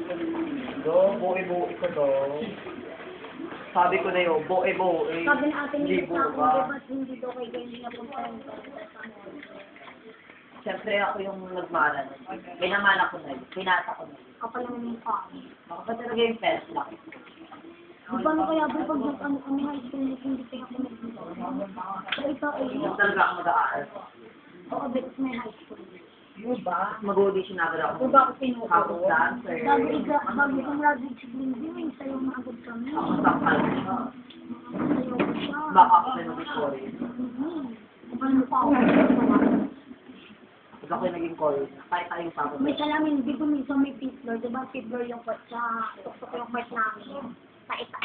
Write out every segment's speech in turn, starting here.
Do, buo-buo ko do. Sabi ko na yun, buo-buo. Sabi na atin Hindi yung sa buo akin, ka. ba't hindi daw kayo ganyan napunta rin sa Siyempre ako yung nagmaran. Pinamana ko na yun. Pinata ko na yun. kapal ng mukha. Ako ba talaga yung first lock? Di ba kaya ba pag nag-ano kami high school, hindi pa ako nag-dito? So ito ay, Yung talaga ako mag-aaral. oo, because may high school. Mag-audition agad ako. Di ba ako pinuto? Tapos dancer. Bago kong graduate sa Greenview, yung sa'yo maagad kami. Ako sakal. Sa'yo ko siya. Baka ako na nag-story. Kapal ng mukha ako. Pag ako yung naging call, kahit tayong papa. May salamin, di ba minsan may fifth floor, di ba fifth floor yung part sa tuktok yung part namin. Paita.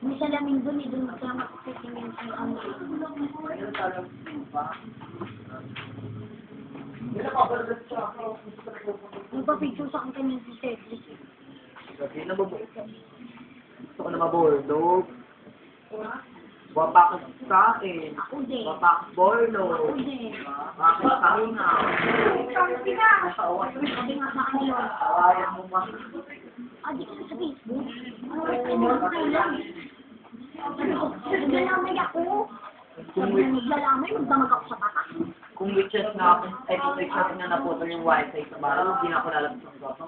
May salamin dun, dun kaya makasitingin sa ano. Nagpa-picture sa akin kanina si Cedric. Kasi nababuo. Gusto ko na mabordog. Wapak sa akin. Ako din. Wapak bordo. Ako din. Bakit kami na? Sabi nga sa akin yun. Awayan mo ma. Di ka sa Facebook. Ano ka kailan? Naglalamay ako. Sabi na naglalamay, magdamag ako sa bata. Kung witches na ako, ay kung witches na naputol yung wifi sa bahay, hindi na ako lalabas ng gato.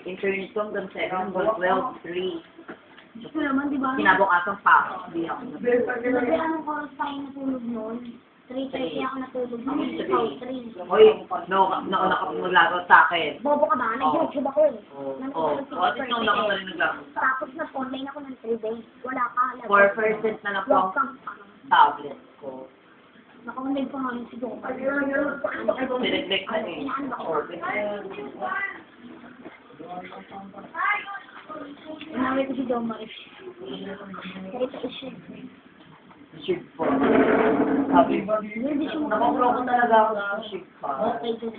Internet ko hanggang 7, hanggang 12, 3. Gusto naman, di ba? Kinabukasan pa, hindi ako Sabi, anong oras tayo natulog noon? 3:30 ako natulog noon. Ikaw, 3. Hoy, nauna ka maglaro sa akin. Bobo ka ba? Nag-YouTube ako eh. Oo, at least nauna ka pa rin naglaro sa akin. Tapos nag-online ako ng 3 days. Wala ka. 4% na lang po Walk ang kang tablet ko. naka-online pa nga yung si Doma. Siniglik na eh. Inaano ako? Orbit na yun. Inawi ko si Doma eh. Kaya ito is shit. Ship po. Sabi ba? Nakapro ko talaga ako sa ship pa. Okay, good.